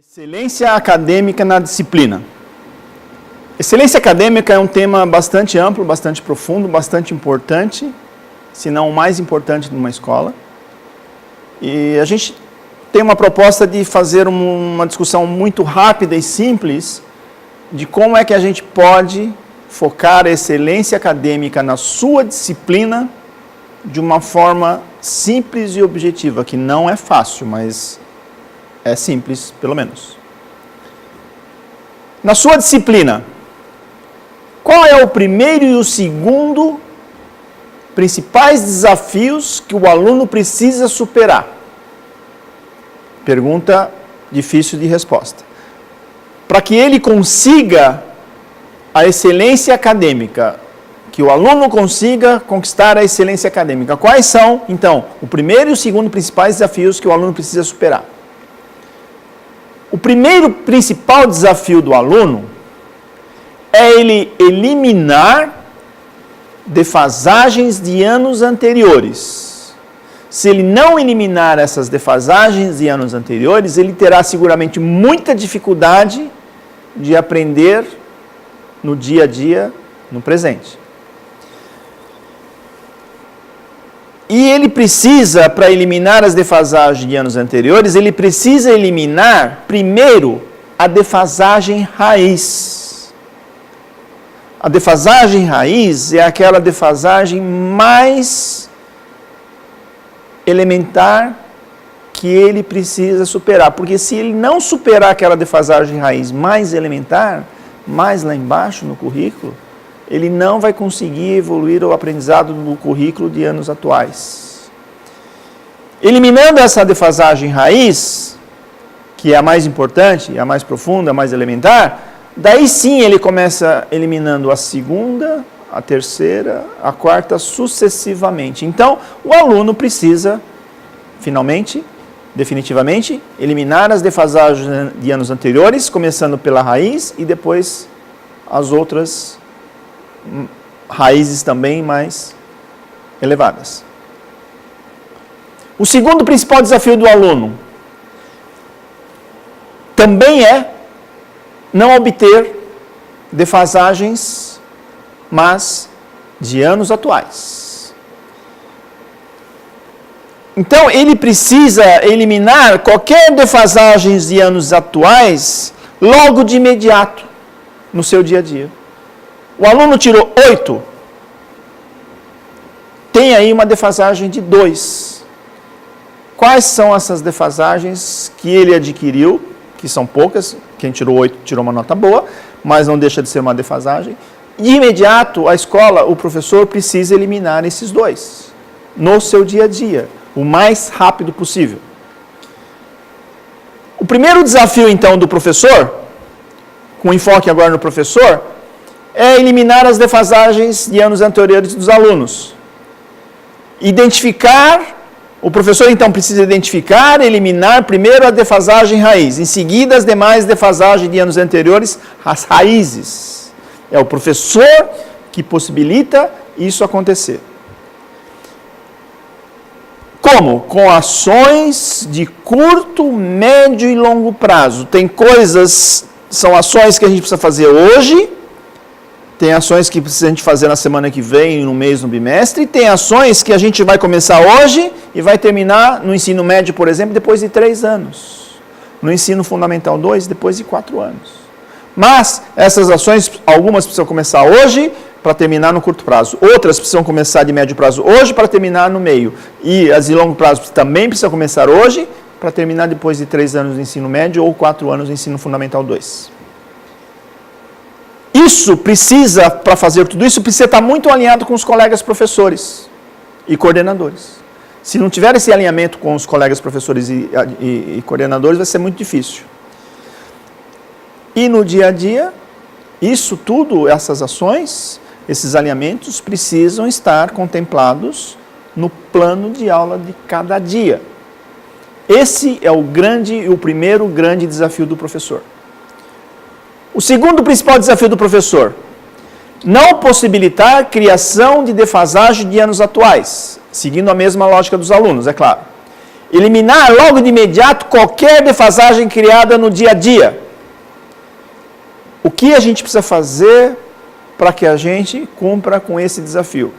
Excelência acadêmica na disciplina. Excelência acadêmica é um tema bastante amplo, bastante profundo, bastante importante, se não o mais importante de uma escola. E a gente tem uma proposta de fazer uma discussão muito rápida e simples de como é que a gente pode focar a excelência acadêmica na sua disciplina de uma forma simples e objetiva, que não é fácil, mas é simples, pelo menos. Na sua disciplina, qual é o primeiro e o segundo principais desafios que o aluno precisa superar? Pergunta difícil de resposta. Para que ele consiga a excelência acadêmica, que o aluno consiga conquistar a excelência acadêmica, quais são, então, o primeiro e o segundo principais desafios que o aluno precisa superar? O primeiro principal desafio do aluno é ele eliminar defasagens de anos anteriores. Se ele não eliminar essas defasagens de anos anteriores, ele terá seguramente muita dificuldade de aprender no dia a dia, no presente. E ele precisa, para eliminar as defasagens de anos anteriores, ele precisa eliminar, primeiro, a defasagem raiz. A defasagem raiz é aquela defasagem mais elementar que ele precisa superar. Porque se ele não superar aquela defasagem raiz mais elementar, mais lá embaixo no currículo, ele não vai conseguir evoluir o aprendizado do currículo de anos atuais. Eliminando essa defasagem raiz, que é a mais importante, a mais profunda, a mais elementar, daí sim ele começa eliminando a segunda, a terceira, a quarta, sucessivamente. Então, o aluno precisa, finalmente, definitivamente, eliminar as defasagens de anos anteriores, começando pela raiz e depois as outras raízes também mais elevadas. O segundo principal desafio do aluno também é não obter defasagens, mas de anos atuais. Então, ele precisa eliminar qualquer defasagens de anos atuais logo de imediato no seu dia a dia. O aluno tirou 8, tem aí uma defasagem de 2. Quais são essas defasagens que ele adquiriu, que são poucas, quem tirou 8 tirou uma nota boa, mas não deixa de ser uma defasagem. De imediato, a escola, o professor precisa eliminar esses 2, no seu dia a dia, o mais rápido possível. O primeiro desafio, então, do professor, com enfoque agora no professor, é eliminar as defasagens de anos anteriores dos alunos. O professor então precisa identificar, eliminar primeiro a defasagem raiz, em seguida as demais defasagens de anos anteriores, as raízes. É o professor que possibilita isso acontecer. Como? Com ações de curto, médio e longo prazo. Tem coisas, são ações que a gente precisa fazer hoje, tem ações que precisa a gente fazer na semana que vem, no mês, no bimestre, e tem ações que a gente vai começar hoje e vai terminar no ensino médio, por exemplo, depois de 3 anos. No ensino fundamental 2, depois de 4 anos. Mas essas ações, algumas precisam começar hoje para terminar no curto prazo. Outras precisam começar de médio prazo hoje para terminar no meio. E as de longo prazo também precisam começar hoje para terminar depois de 3 anos no ensino médio ou 4 anos no ensino fundamental 2. Isso precisa, para fazer tudo isso, precisa estar muito alinhado com os colegas professores e coordenadores. Se não tiver esse alinhamento com os colegas professores e coordenadores, vai ser muito difícil. E no dia a dia, isso tudo, essas ações, esses alinhamentos, precisam estar contemplados no plano de aula de cada dia. Esse é o primeiro grande desafio do professor. O segundo principal desafio do professor, não possibilitar criação de defasagem de anos atuais, seguindo a mesma lógica dos alunos, é claro. Eliminar logo de imediato qualquer defasagem criada no dia a dia. O que a gente precisa fazer para que a gente cumpra com esse desafio?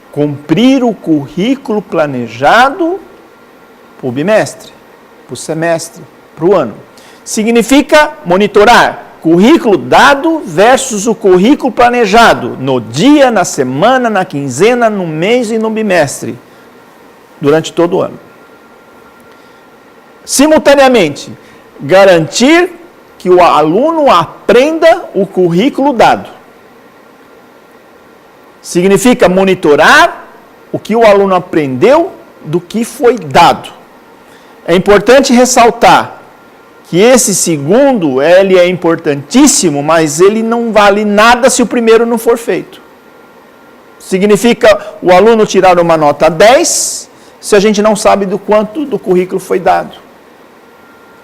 Cumprir o currículo planejado para o bimestre, para o semestre, para o ano. Significa monitorar currículo dado versus o currículo planejado no dia, na semana, na quinzena, no mês e no bimestre, durante todo o ano. Simultaneamente, garantir que o aluno aprenda o currículo dado. Significa monitorar o que o aluno aprendeu do que foi dado. É importante ressaltar que esse segundo, ele é importantíssimo, mas ele não vale nada se o primeiro não for feito. Significa o aluno tirar uma nota 10, se a gente não sabe do quanto do currículo foi dado.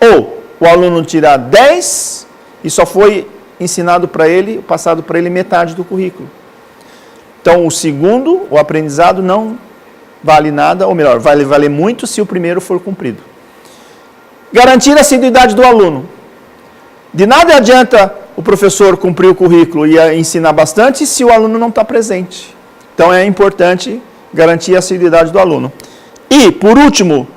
Ou o aluno tirar 10 e só foi ensinado para ele, passado para ele metade do currículo. Então, o segundo, o aprendizado, não vale nada, ou melhor, vai valer muito se o primeiro for cumprido. Garantir a assiduidade do aluno. De nada adianta o professor cumprir o currículo e ensinar bastante se o aluno não está presente. Então, é importante garantir a assiduidade do aluno. E, por último,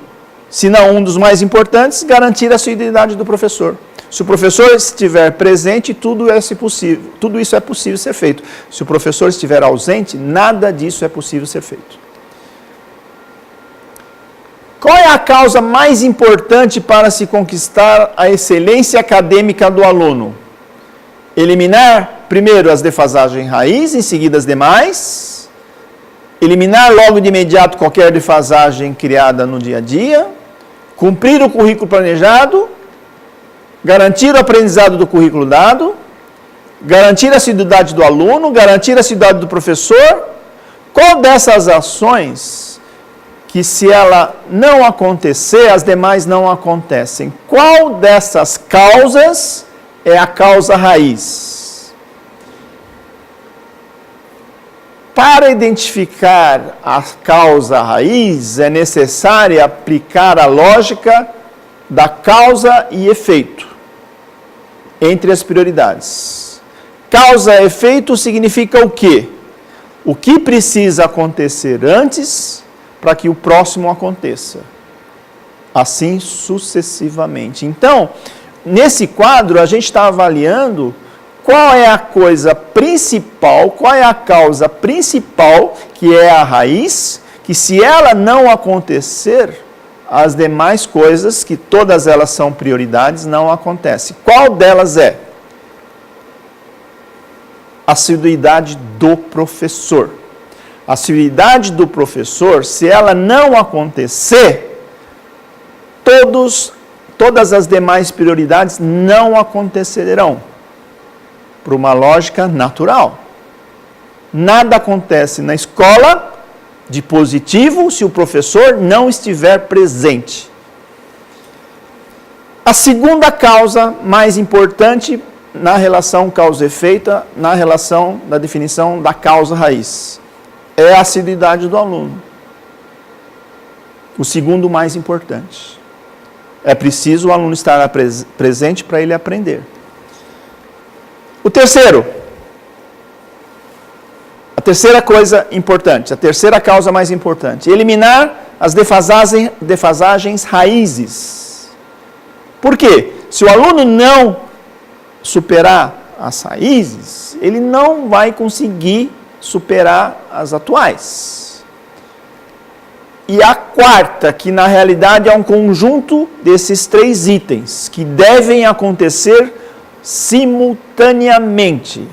se não um dos mais importantes, garantir a assiduidade do professor. Se o professor estiver presente, tudo isso é possível ser feito. Se o professor estiver ausente, nada disso é possível ser feito. Qual é a causa mais importante para se conquistar a excelência acadêmica do aluno? Eliminar, primeiro, as defasagens raiz, em seguida as demais. Eliminar logo de imediato qualquer defasagem criada no dia a dia. Cumprir o currículo planejado. Garantir o aprendizado do currículo dado. Garantir a assiduidade do aluno. Garantir a assiduidade do professor. Qual dessas ações que, se ela não acontecer, as demais não acontecem? Qual dessas causas é a causa raiz? Para identificar a causa raiz, é necessário aplicar a lógica da causa e efeito entre as prioridades. Causa e efeito significa o quê? O que precisa acontecer antes para que o próximo aconteça. Assim sucessivamente. Então, nesse quadro, a gente está avaliando qual é a coisa principal, qual é a causa principal, que é a raiz, que se ela não acontecer, as demais coisas, que todas elas são prioridades, não acontecem. Qual delas é? A assiduidade do professor. A assiduidade do professor, se ela não acontecer, todas as demais prioridades não acontecerão. Por uma lógica natural. Nada acontece na escola de positivo se o professor não estiver presente. A segunda causa mais importante na relação causa-efeito, na relação da definição da causa raiz, é a assiduidade do aluno. O segundo mais importante. É preciso o aluno estar presente para ele aprender. O terceiro, a terceira coisa importante, a terceira causa mais importante, eliminar as defasagens raízes. Por quê? Se o aluno não superar as raízes, ele não vai conseguir superar as atuais. E a quarta, que na realidade é um conjunto desses três itens, que devem acontecer simultaneamente.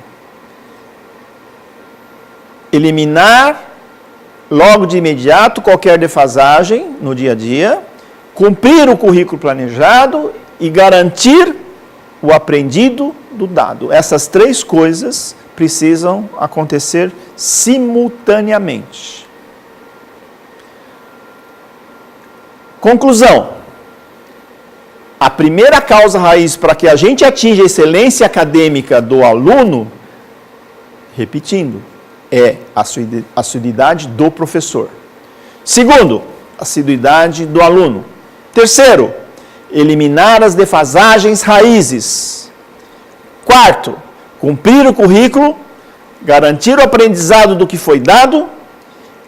Eliminar logo de imediato qualquer defasagem no dia a dia, cumprir o currículo planejado e garantir o aprendido do dado. Essas três coisas precisam acontecer simultaneamente. Conclusão. A primeira causa raiz para que a gente atinja a excelência acadêmica do aluno, repetindo, é a assiduidade do professor. Segundo, a assiduidade do aluno. Terceiro, eliminar as defasagens raízes. Quarto, cumprir o currículo, garantir o aprendizado do que foi dado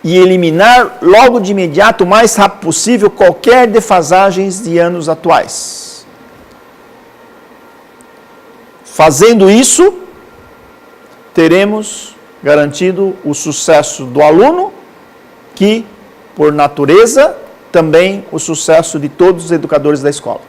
e eliminar logo de imediato, o mais rápido possível, qualquer defasagens de anos atuais. Fazendo isso, teremos garantido o sucesso do aluno, que, por natureza, também o sucesso de todos os educadores da escola.